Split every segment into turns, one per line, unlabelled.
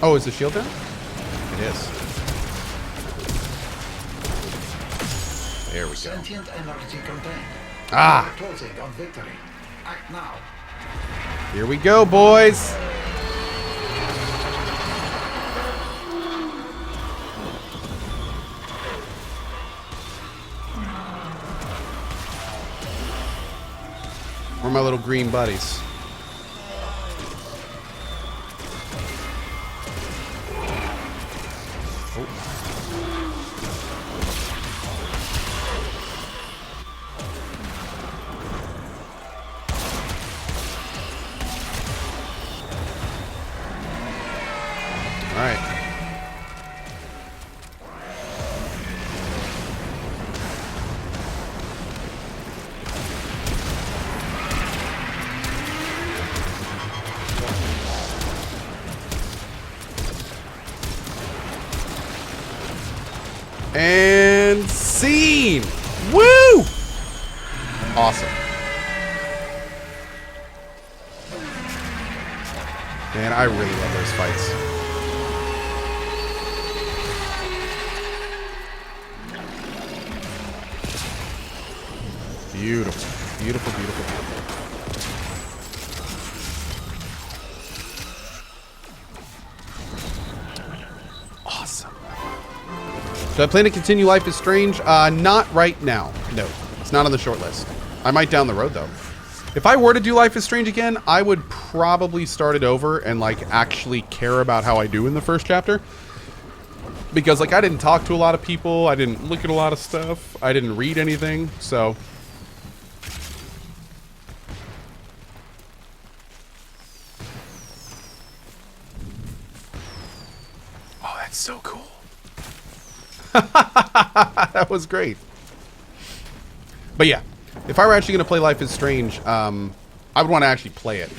Oh, is the shield down? It is. There we go.
Sentient energy contained.
Ah!
Closing on victory. Act now.
Here we go, boys! Where are my little green buddies? Alright. And scene! Woo! Awesome. Man, I really love those fights. Beautiful. Beautiful, beautiful, beautiful. Awesome. Do I plan to continue Life is Strange? Not right now. No. It's not on the short list. I might down the road, though. If I were to do Life is Strange again, I would probably start it over and, like, actually care about how I do in the first chapter. Because, like, I didn't talk to a lot of people. I didn't look at a lot of stuff. I didn't read anything. So... oh, that's so cool. That was great. But yeah, if I were actually going to play Life is Strange, I would want to actually play it.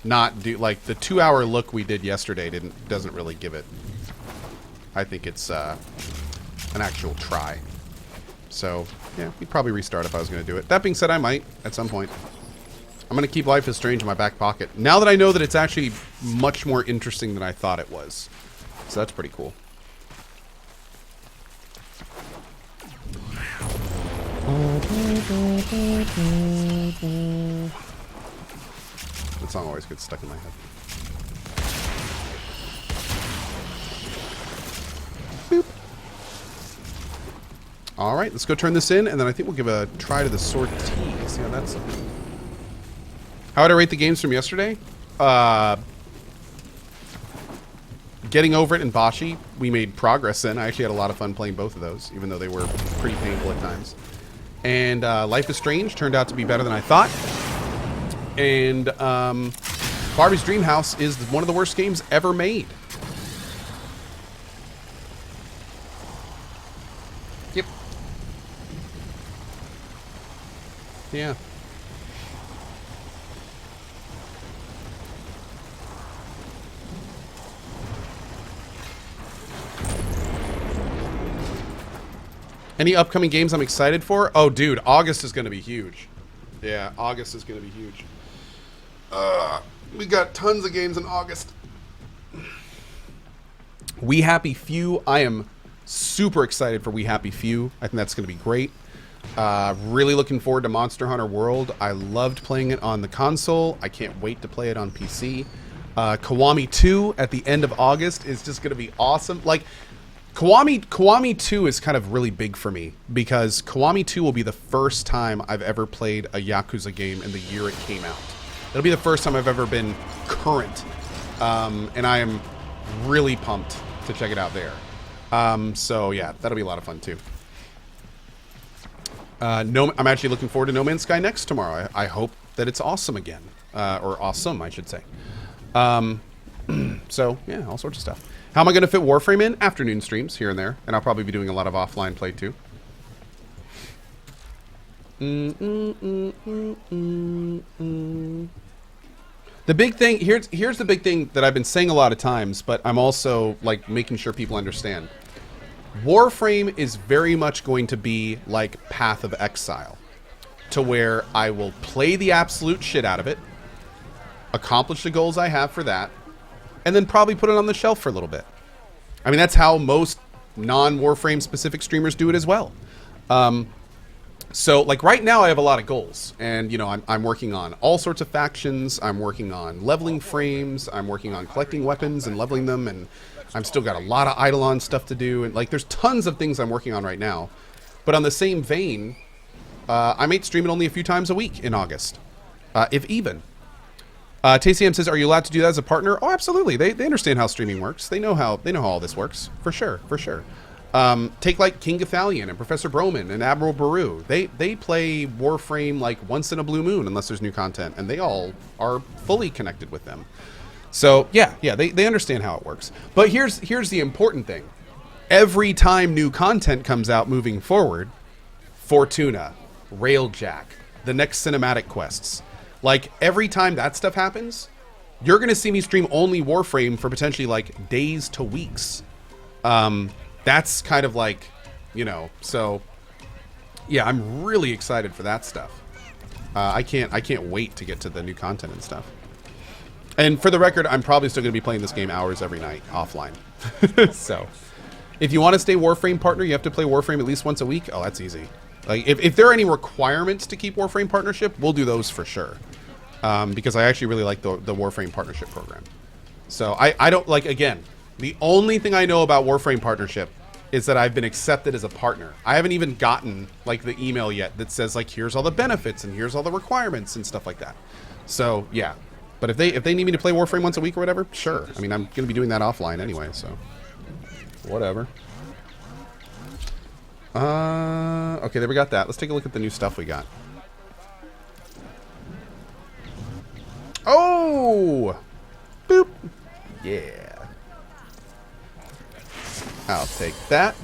Not do, like, the 2-hour look we did yesterday doesn't really give it. I think it's an actual try. So, yeah, we'd probably restart if I was going to do it. That being said, I might at some point. I'm going to keep Life is Strange in my back pocket. Now that I know that it's actually much more interesting than I thought it was. So that's pretty cool. That song always gets stuck in my head. Boop. Alright, let's go turn this in, and then I think we'll give a try to the sortie. See how that's looking. How would I rate the games from yesterday? Getting Over It and Bashi, we made progress in. I actually had a lot of fun playing both of those, even though they were pretty painful at times. And Life is Strange turned out to be better than I thought. And Barbie's Dream House is one of the worst games ever made. Yep. Yeah. Any upcoming games I'm excited for? Oh, dude, August is going to be huge. Yeah, August is going to be huge. We got tons of games in August. We Happy Few. I am super excited for We Happy Few. I think that's going to be great. Really looking forward to Monster Hunter World. I loved playing it on the console. I can't wait to play it on PC. Kiwami 2 at the end of August is just going to be awesome. Like... Kiwami 2 is kind of really big for me because Kiwami 2 will be the first time I've ever played a Yakuza game in the year it came out. It'll be the first time I've ever been current, and I am really pumped to check it out there. So yeah, that'll be a lot of fun too. I'm actually looking forward to No Man's Sky Next tomorrow. I hope that it's awesome again, or awesome, I should say. So yeah, all sorts of stuff. How am I going to fit Warframe in? Afternoon streams here and there. And I'll probably be doing a lot of offline play too. The big thing, here's the big thing that I've been saying a lot of times, but I'm also like making sure people understand. Warframe is very much going to be like Path of Exile. To where I will play the absolute shit out of it. Accomplish the goals I have for that. and then probably put it on the shelf for a little bit. I mean, that's how most non-Warframe specific streamers do it as well. So, like, right now I have a lot of goals, and, you know, I'm working on all sorts of factions, I'm working on leveling frames, I'm working on collecting weapons and leveling them, and I'm still got a lot of Eidolon stuff to do, and, like, there's tons of things I'm working on right now. But on the same vein, I might stream it only a few times a week in August, if even. TCM says, are you allowed to do that as a partner? Oh, absolutely. They understand how streaming works. They know how all this works, for sure, for sure. Take like King Gathalion and Professor Broman and Admiral Baru. They play Warframe like once in a blue moon unless there's new content, and they all are fully connected with them. So yeah, they understand how it works. But here's the important thing. Every time new content comes out moving forward, Fortuna, Railjack, the next cinematic quests, like every time that stuff happens, you're gonna see me stream only Warframe for potentially like days to weeks. That's kind of like, you know, so yeah, I'm really excited for that stuff. I can't wait to get to the new content and stuff. And for the record, I'm probably still going to be playing this game hours every night offline. So if you want to stay Warframe partner, you have to play Warframe at least once a week. Oh, that's easy. Like if there are any requirements to keep Warframe partnership, we'll do those for sure. Because I actually really like the Warframe partnership program. So I don't, like, again, the only thing I know about Warframe partnership is that I've been accepted as a partner. I haven't even gotten like the email yet that says like, here's all the benefits and here's all the requirements and stuff like that. So yeah, but if they need me to play Warframe once a week or whatever, sure. I mean, I'm gonna be doing that offline anyway, so whatever. Okay, there we got that. Let's take a look at the new stuff we got. Oh, boop, yeah. I'll take that.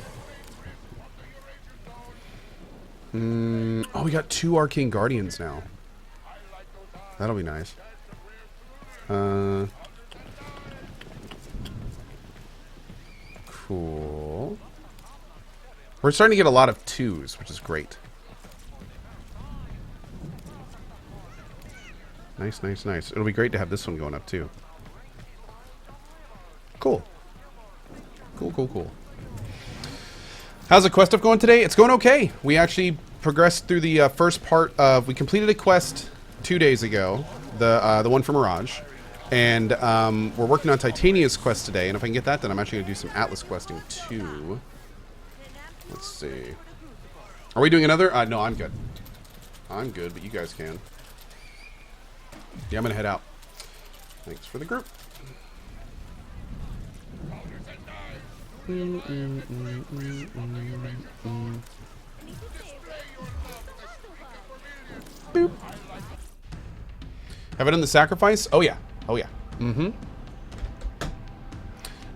Oh, we got 2 Arcane Guardians now. That'll be nice. Cool. We're starting to get a lot of 2s, which is great. Nice, nice, nice. It'll be great to have this one going up, too. Cool. Cool. How's the quest stuff going today? It's going okay. We actually progressed through the first part of... We completed a quest 2 days ago, the one for Mirage, and we're working on Titania's quest today. And if I can get that done, I'm actually going to do some Atlas questing too. Let's see. Are we doing another? No, I'm good. I'm good, but you guys can. Yeah, I'm going to head out. Thanks for the group. Boop. Have I done the sacrifice? Oh yeah. Oh yeah.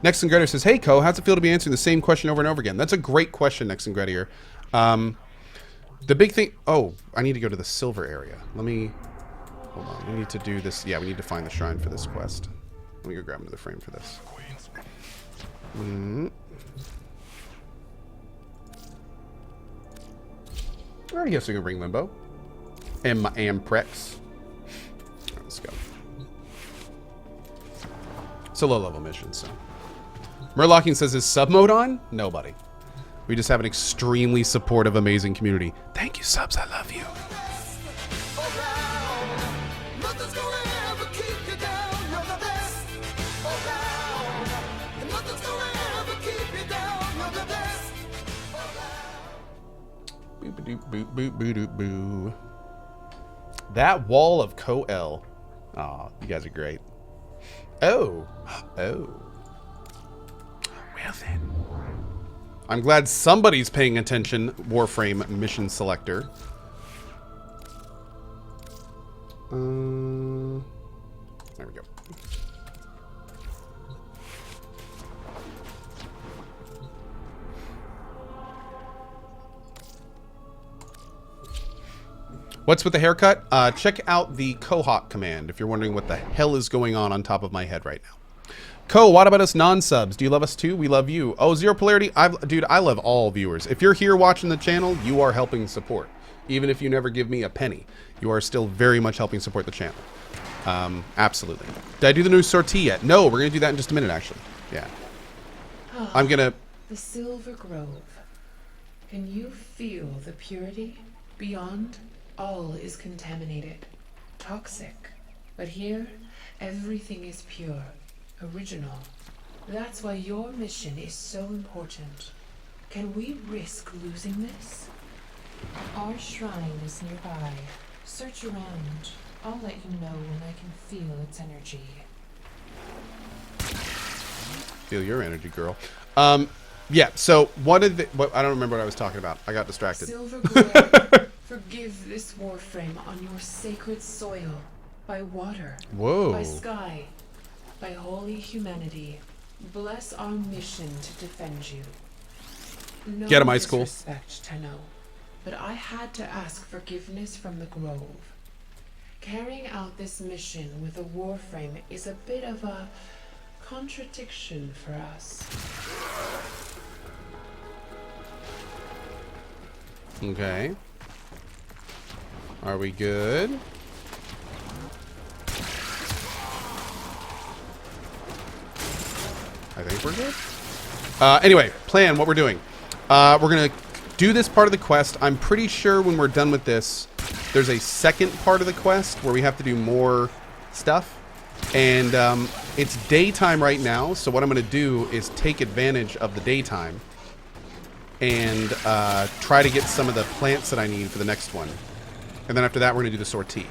Next and Gretier says, hey Co, how's it feel to be answering the same question over and over again? That's a great question, Next and Gretier. The big thing... Oh, I need to go to the silver area. Let me... Hold on. We need to do this... Yeah, we need to find the shrine for this quest. Let me go grab another frame for this. I guess we can bring Limbo. And my Amprex. Right, let's go. It's a low-level mission, so... Murlocking says, is sub mode on? Nobody. We just have an extremely supportive, amazing community. Thank you, subs. I love you. Boop. That wall of Co-L. Aw, you guys are great. Oh. Well then. I'm glad somebody's paying attention, Warframe mission selector. There we go. What's with the haircut? Check out the CohhCarnage command if you're wondering what the hell is going on top of my head right now. What about us non-subs? Do you love us too? We love you. Oh, Zero Polarity? Dude, I love all viewers. If you're here watching the channel, you are helping support. Even if you never give me a penny, you are still very much helping support the channel. Absolutely. Did I do the new sortie yet? No, we're going to do that in just a minute, actually. Yeah. I'm going to...
The Silver Grove. Can you feel the purity? Beyond, all is contaminated, toxic. But here, everything is pure, original. That's why your mission is so important. Can we risk losing this? Our shrine is nearby. Search around. I'll let you know when I can feel its energy.
Feel your energy, girl. Yeah, so what I don't remember what I was talking about. I got distracted.
Silver Grove, forgive this Warframe on your sacred soil. By water.
Whoa.
By sky. By holy humanity. Bless our mission to defend you. No
Get him, Ice School.
disrespect, Tenno, but I had to ask forgiveness from the Grove. Carrying out this mission with a Warframe is a bit of a contradiction for us.
Okay. Are we good? I think we're good. Anyway, plan, what we're doing. We're going to do this part of the quest. I'm pretty sure when we're done with this, there's a second part of the quest where we have to do more stuff. And it's daytime right now, so what I'm going to do is take advantage of the daytime and try to get some of the plants that I need for the next one. And then after that, we're going to do the sortie.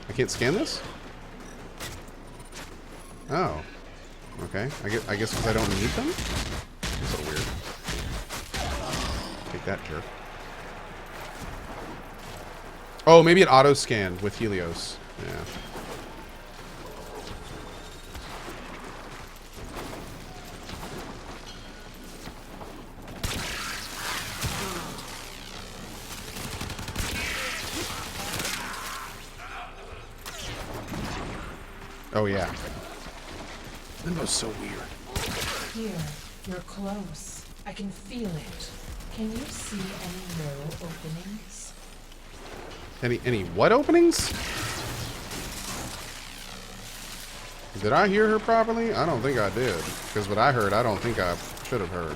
I can't scan this? Oh. Okay. I guess because I don't need them? So weird. Take that, jerk. Oh, maybe it auto-scanned with Helios. Yeah. Oh, yeah. Limbo's so weird.
Here, you're close. I can feel it. Can you see any low openings?
Any what openings? Did I hear her properly? I don't think I did. Because what I heard, I don't think I should have heard.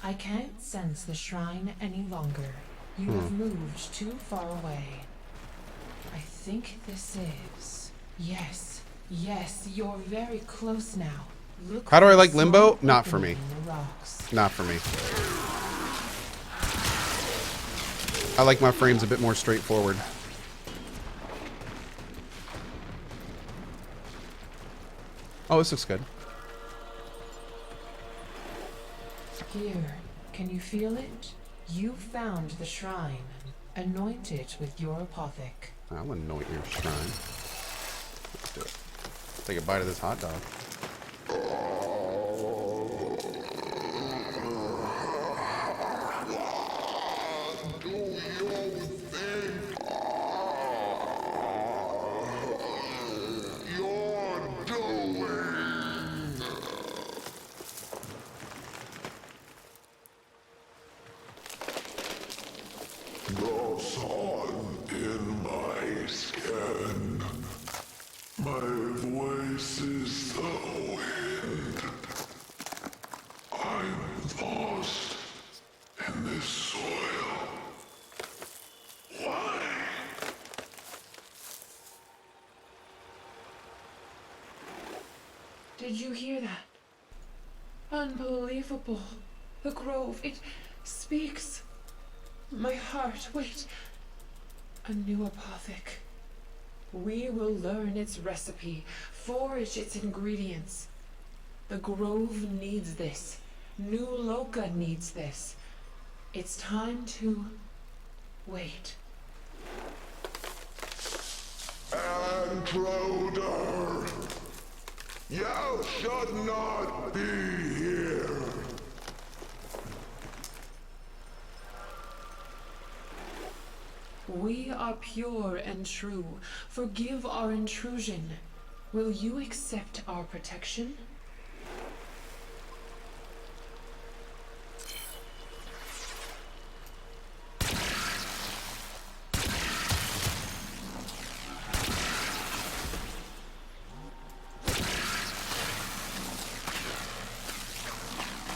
I can't sense the shrine any longer. You have moved too far away. I think this is... Yes, you're very close now. Look.
How do I like
for
Limbo?
small
Not for me.
opening in the rocks.
Not for me. I like my frames a bit more straightforward. Oh, this looks good.
Here, can you feel it? You found the shrine. Anoint it with your apothec.
I'll anoint your shrine. Let's do it. Take a bite of this hot dog.
The sun in my skin. My voice is the wind. I'm lost in this soil. Why?
Did you hear that? Unbelievable. The grove, it speaks. My heart, wait. A new apothec. We will learn its recipe, forage its ingredients. The grove needs this. New Loka needs this. It's time to wait.
Intruder! You should not be here!
We are pure and true. Forgive our intrusion. Will you accept our protection?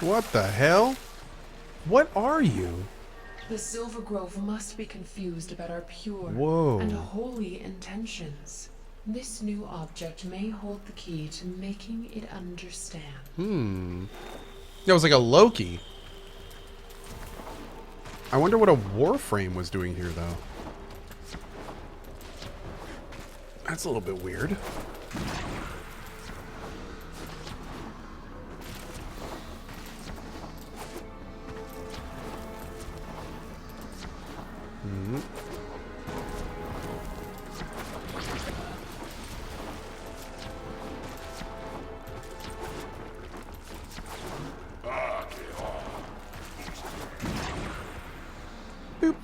What the hell? What are you?
The Silver Grove must be confused about our pure
Whoa.
and holy intentions. This new object may hold the key to making it understand.
That was like a Loki. I wonder what a Warframe was doing here, though. That's a little bit weird. Boop.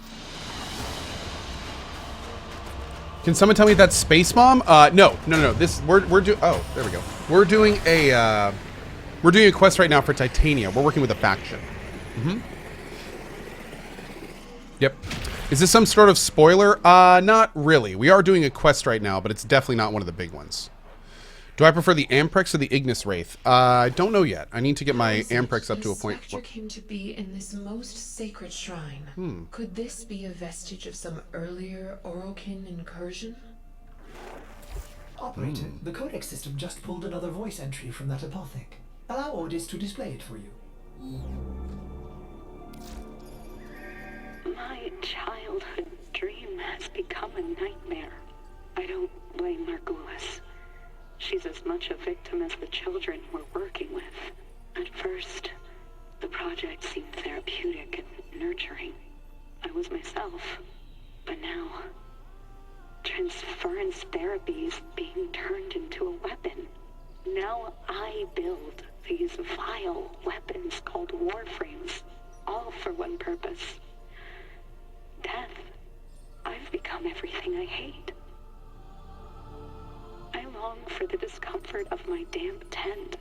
Can someone tell me if that's Space Mom? No. This we're doing. Oh, there we go. We're doing a quest right now for Titania. We're working with a faction. Yep. Is this some sort of spoiler? Not really. We are doing a quest right now, but it's definitely not one of the big ones. Do I prefer the Amprex or the Ignis Wraith? I don't know yet. I need to get my Amprex up to a point.
The spectre came to be in this most sacred shrine. Could this be a vestige of some earlier Orokin incursion?
Operator, the codex system just pulled another voice entry from that apothec. Allow Ordis to display it for you.
My childhood dream has become a nightmare. I don't blame Margulis. She's as much a victim as the children we're working with. At first, the project seemed therapeutic and nurturing. I was myself. But now, transference therapy is being turned into a weapon. Now I build these vile weapons called Warframes, all for one purpose. Death. I've become everything I hate. I long for the discomfort of my damp tent,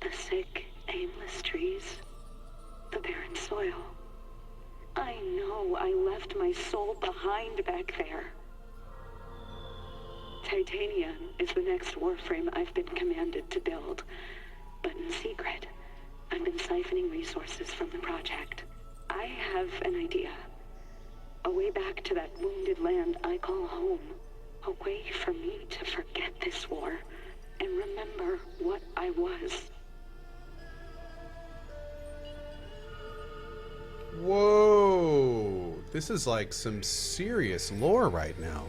the sick, aimless trees, the barren soil. I know I left my soul behind back there. Titania is the next Warframe I've been commanded to build, but in secret, I've been siphoning resources from the project. I have an idea. A way back to that wounded land I call home. A way for me to forget this war and remember what I was.
Whoa. This is like some serious lore right now.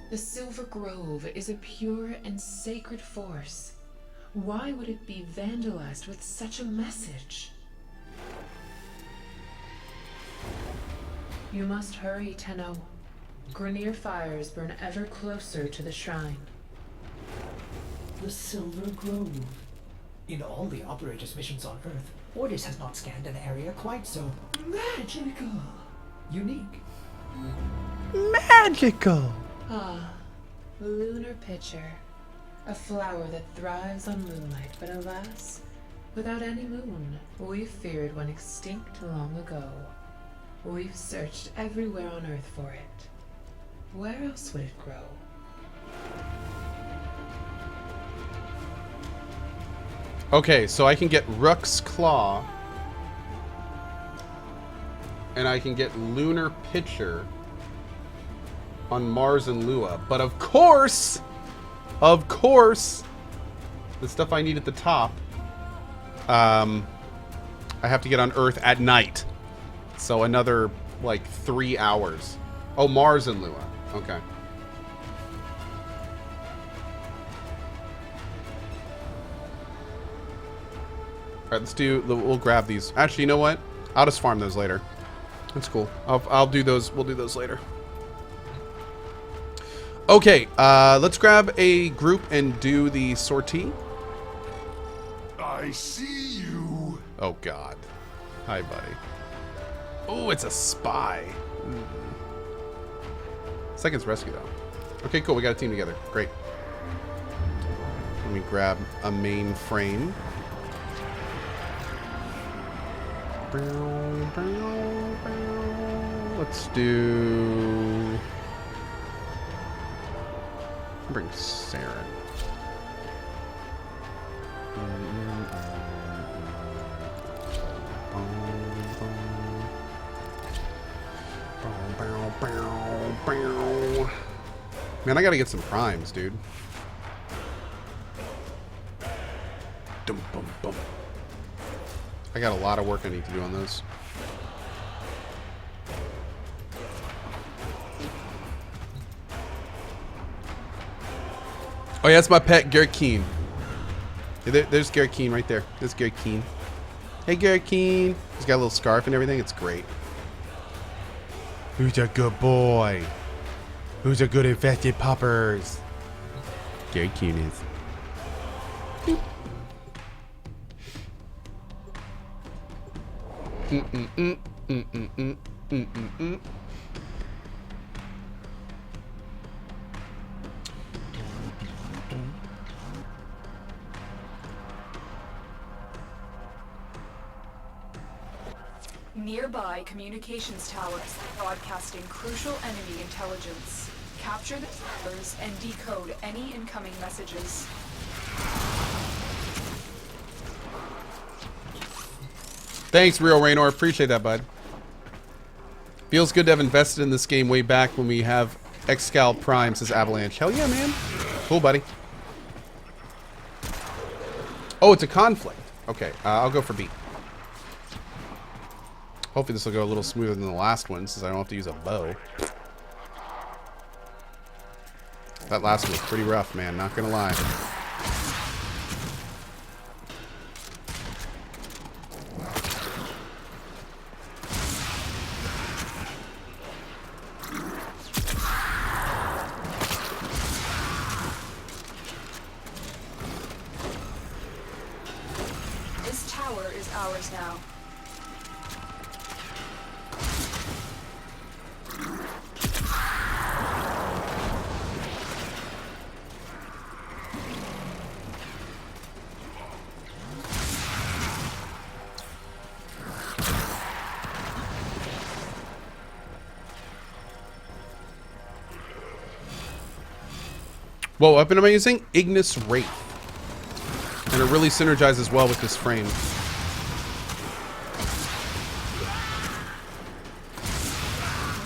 The Silver Grove is a pure and sacred force. Why would it be vandalized with such a message? You must hurry, Tenno. Grineer fires burn ever closer to the shrine.
The Silver Grove. In all the operator's missions on Earth, Ordis has not scanned an area quite so magical. Unique.
Magical.
Ah, lunar pitcher. A flower that thrives on moonlight, but alas, without any moon. We feared one extinct long ago. We've searched everywhere on Earth for it. Where else would it grow?
Okay, so I can get Rook's Claw. And I can get Lunar Pitcher on Mars and Lua. But of course, the stuff I need at the top, I have to get on Earth at night. So another, like, 3 hours. Oh, Mars and Lua. Okay. Alright, we'll grab these. Actually, you know what? I'll just farm those later. That's cool. I'll do those. We'll do those later. Okay, let's grab a group and do the sortie.
I see you.
Oh, God. Hi, buddy. Oh, it's a spy. Second's rescue, though. Okay, cool. We got a team together. Great. Let me grab a main frame. Let's do... Bring Saren. Man, I gotta get some primes, dude. Dum, bum, bum. I got a lot of work I need to do on those. Oh yeah, that's my pet, Garrett Keene. Hey, there's Garrett Keene right there. There's Garrett Keene. Hey, Garrett Keene. He's got a little scarf and everything. It's great. Who's a good boy? Who's a good infected poppers? Garrett Keene is.
Nearby communications towers broadcasting crucial enemy intelligence. Capture the towers and decode any incoming messages.
Thanks, Real Raynor. Appreciate that, bud. Feels good to have invested in this game way back when we have Excal Prime, says Avalanche. Hell yeah, man. Cool, buddy. Oh, it's a conflict. Okay, I'll go for B. Hopefully this will go a little smoother than the last one, since I don't have to use a bow. That last one was pretty rough, man. Not gonna lie.
This tower is ours now.
What weapon am I using? Ignis Wraith. And it really synergizes well with this frame.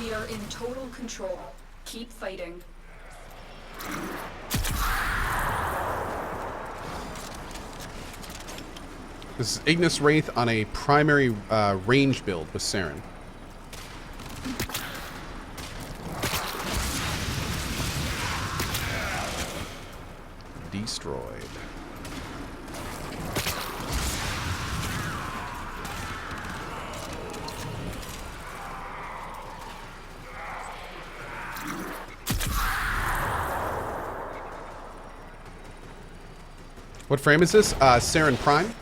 We are in total control. Keep fighting.
This is Ignis Wraith on a primary range build with Saren. Destroyed. What frame is this? Saren Prime.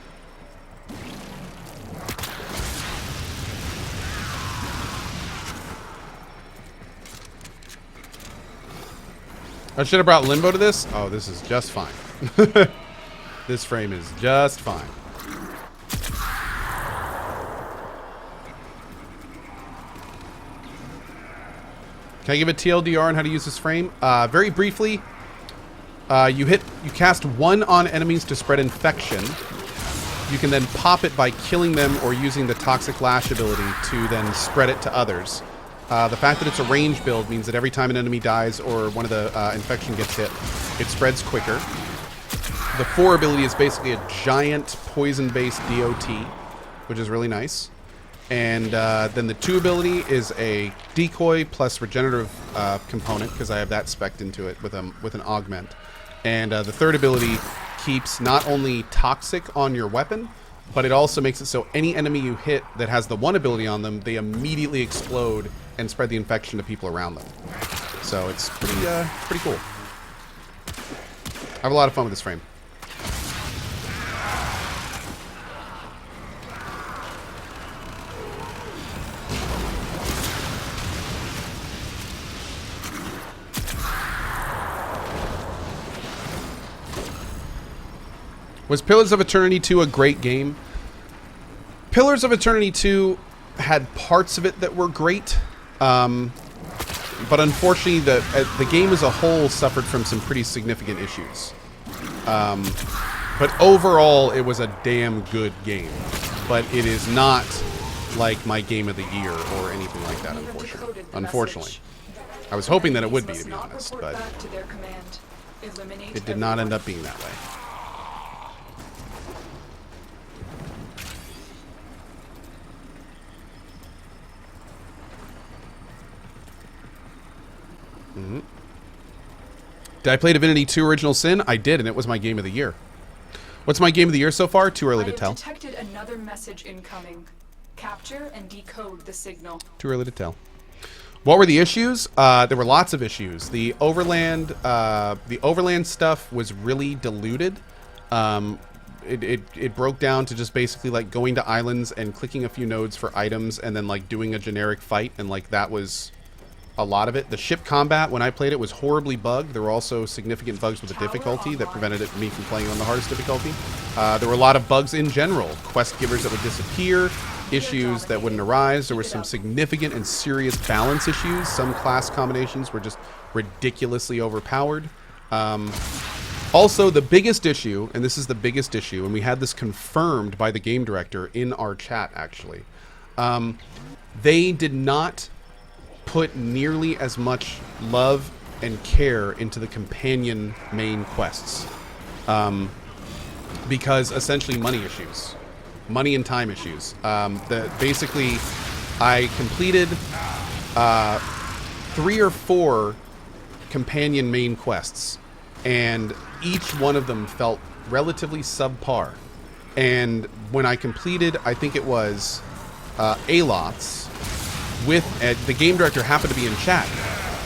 I should have brought Limbo to this. Oh, this is just fine. This frame is just fine. Can I give a TLDR on how to use this frame? Very briefly, you cast 1 on enemies to spread infection. You can then pop it by killing them or using the Toxic Lash ability to then spread it to others. The fact that it's a range build means that every time an enemy dies or one of the infection gets hit, it spreads quicker. The 4 ability is basically a giant poison-based DOT, which is really nice. And then the 2 ability is a decoy plus regenerative component, because I have that spec'd into it with an augment. And the 3rd ability keeps not only toxic on your weapon, but it also makes it so any enemy you hit that has the 1 ability on them, they immediately explode and spread the infection to people around them. So it's pretty cool. I have a lot of fun with this frame. Was Pillars of Eternity 2 a great game? Pillars of Eternity 2 had parts of it that were great, but unfortunately the game as a whole suffered from some pretty significant issues. But overall, it was a damn good game. But it is not like my game of the year or anything like that, unfortunately. I was hoping that it would be, to be honest, but it did not end up being that way. Did I play Divinity 2 Original Sin? I did, and it was my game of the year. What's my game of the year so far? Too early to tell.
I have detected another message incoming. Capture and decode the signal.
Too early to tell. What were the issues? There were lots of issues. The overland stuff was really diluted. It broke down to just basically like going to islands and clicking a few nodes for items and then like doing a generic fight, and like that was a lot of it. The ship combat, when I played it, was horribly bugged. There were also significant bugs with the difficulty that prevented me from playing on the hardest difficulty. There were a lot of bugs in general. Quest givers that would disappear, issues that wouldn't arise. There were some significant and serious balance issues. Some class combinations were just ridiculously overpowered. Also, the biggest issue, and this is the biggest issue, and we had this confirmed by the game director in our chat, actually. They did not put nearly as much love and care into the companion main quests. Because essentially money issues. Money and time issues. Basically, I completed 3 or 4 companion main quests, and each one of them felt relatively subpar. And when I completed, I think it was Aloth's, with the game director happened to be in chat,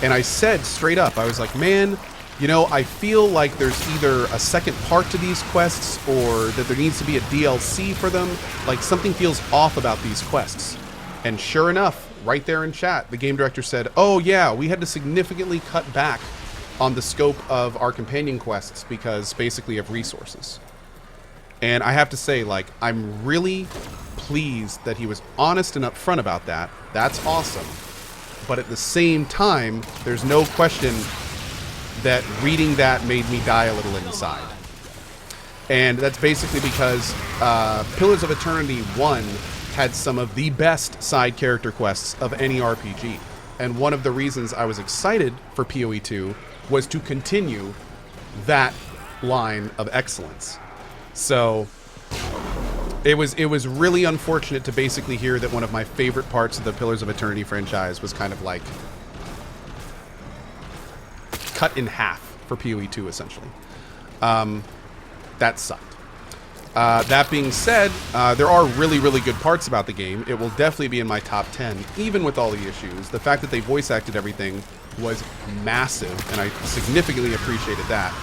and I said straight up, I was like, man, you know, I feel like there's either a second part to these quests or that there needs to be a DLC for them. Like, something feels off about these quests. And sure enough, right there in chat, the game director said, oh yeah, we had to significantly cut back on the scope of our companion quests because basically of resources. And I have to say, like, I'm really pleased that he was honest and upfront about that. That's awesome. But at the same time, there's no question that reading that made me die a little inside. And that's basically because Pillars of Eternity 1 had some of the best side character quests of any RPG. And one of the reasons I was excited for PoE 2 was to continue that line of excellence. So it was really unfortunate to basically hear that one of my favorite parts of the Pillars of Eternity franchise was kind of like cut in half for PoE 2, essentially. That sucked. That being said, there are really, really good parts about the game. It will definitely be in my top 10, even with all the issues. The fact that they voice acted everything was massive, and I significantly appreciated that.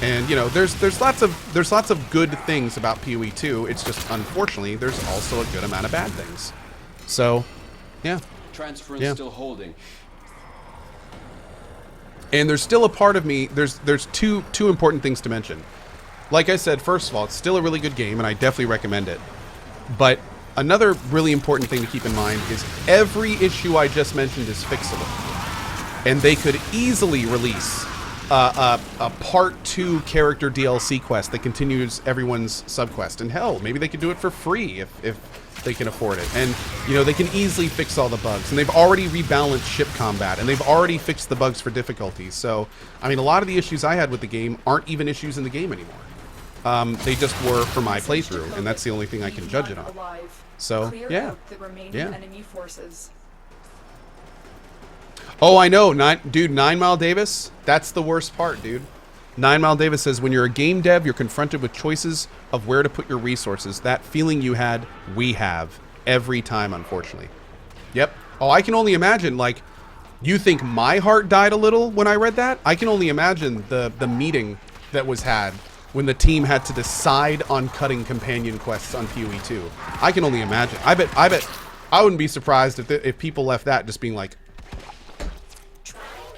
And you know, there's lots of good things about PoE 2. It's just, unfortunately, there's also a good amount of bad things. So, yeah.
Transference still holding.
And there's still a part of me. There's two important things to mention. Like I said, first of all, it's still a really good game, and I definitely recommend it. But another really important thing to keep in mind is every issue I just mentioned is fixable, and they could easily release a part 2 character DLC quest that continues everyone's subquest. And hell, maybe they could do it for free if they can afford it. And, you know, they can easily fix all the bugs. And they've already rebalanced ship combat, and they've already fixed the bugs for difficulty. So, I mean, a lot of the issues I had with the game aren't even issues in the game anymore. They just were for my playthrough, and that's the only thing I can judge it on. So, yeah. Yeah. Oh, I know. Dude, 9 Mile Davis, that's the worst part, dude. 9 Mile Davis says, when you're a game dev, you're confronted with choices of where to put your resources. That feeling you had, we have every time, unfortunately. Yep. Oh, I can only imagine, like, you think my heart died a little when I read that? I can only imagine the meeting that was had when the team had to decide on cutting companion quests on PoE 2. I can only imagine. I bet I wouldn't be surprised if people left that just being like,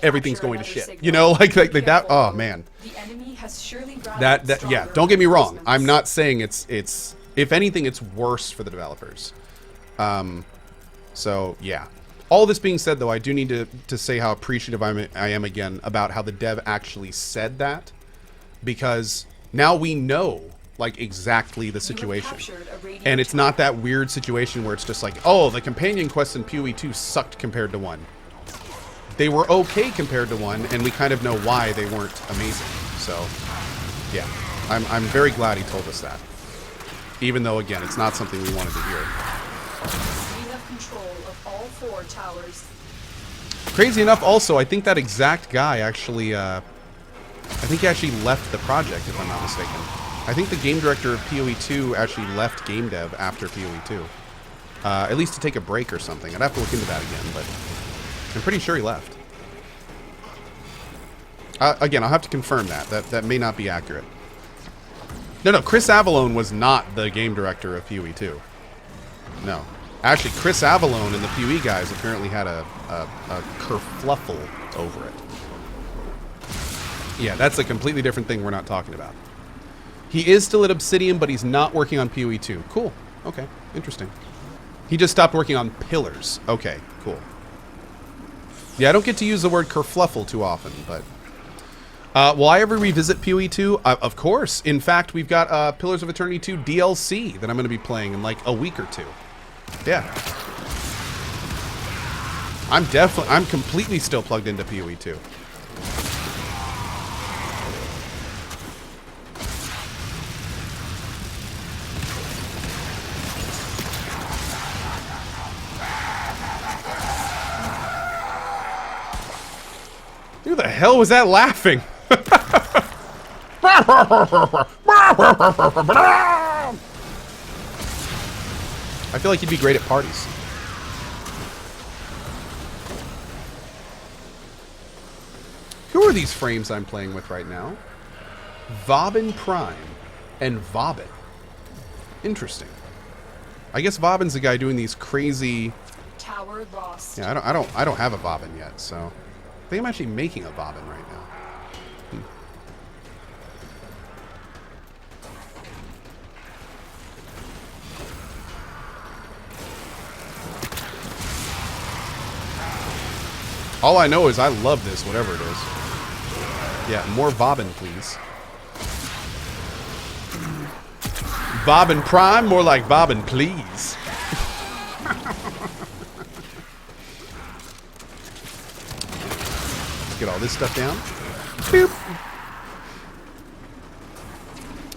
everything's going to shit. You know, like that. Oh man. That yeah. Don't get me wrong. I'm not saying it's if anything, it's worse for the developers. So yeah. All this being said, though, I do need to say how appreciative I am again about how the dev actually said that, because now we know like exactly the
You have
situation.
captured a radio
And it's not that weird situation where it's just like, oh, the companion quests in PoE 2 sucked compared to 1. They were okay compared to 1, and we kind of know why they weren't amazing. So, yeah. I'm very glad he told us that. Even though, again, it's not something we wanted to hear.
We have control of all 4 towers.
Crazy enough, also, I think that exact guy actually, I think he actually left the project, if I'm not mistaken. I think the game director of PoE 2 actually left game dev after PoE 2. At least to take a break or something. I'd have to look into that again, but I'm pretty sure he left. Again, I'll have to confirm that. That may not be accurate. No, Chris Avallone was not the game director of PoE 2. No. Actually, Chris Avallone and the PoE guys apparently had a kerfluffle over it. Yeah, that's a completely different thing we're not talking about. He is still at Obsidian, but he's not working on PoE 2. Cool. Okay. Interesting. He just stopped working on Pillars. Okay. Cool. Yeah, I don't get to use the word kerfluffle too often, but... will I ever revisit PoE 2? Of course. In fact, we've got Pillars of Eternity 2 DLC that I'm going to be playing in like a week or 2. Yeah. I'm completely still plugged into PoE 2. Who the hell was that laughing? I feel like he'd be great at parties. Who are these frames I'm playing with right now? Vauban Prime and Vauban. Interesting. I guess Vauban's the guy doing these crazy...
Tower lost.
Yeah, I don't have a Vauban yet, so... I think I'm actually making a Vauban right now. All I know is I love this, whatever it is. Yeah, more Vauban, please. Vauban Prime, more like Vauban, please. Get all this stuff down. Boop.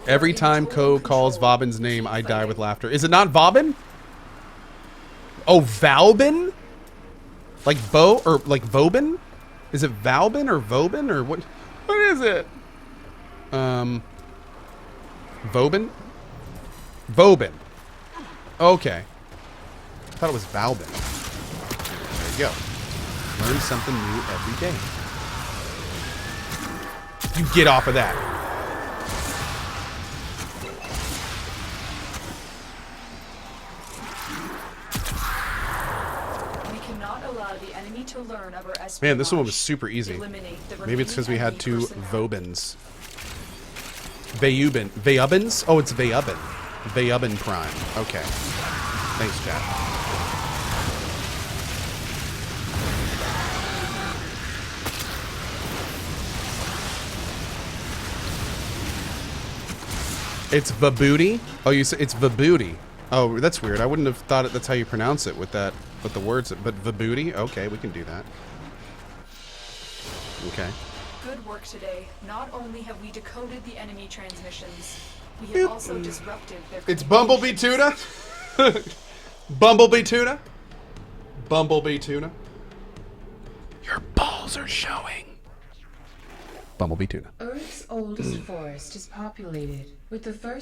Every time Ko calls Vauban's name, I die with laughter. Is it not Vauban? Oh, Vauban? Like Bo or like Vauban? Is it Vauban or Vauban or what? What is it? Vauban? Vauban. Okay. I thought it was Vauban. There you go. Learn something new every day. You get off of that.
We cannot allow the enemy to learn of our espionage.
Man, this one was super easy.
Eliminate the
Maybe it's because we had
remaining
2
enemy
Vobans. Vayubans? Oh, it's Vayuban. Vayuban Prime. Okay. Thanks, chat. It's Vabooty? Oh, you say it's Vabooty. Oh, that's weird. I wouldn't have thought that's how you pronounce it with that, with the words. But Vabooty? Okay, we can do that. Okay.
Good work today. Not only have we decoded the enemy transmissions, we have also disrupted their
It's Bumblebee Tuna? Bumblebee Tuna? Bumblebee Tuna? Your balls are showing. Bumblebee Tuna.
Earth's oldest forest is populated with the first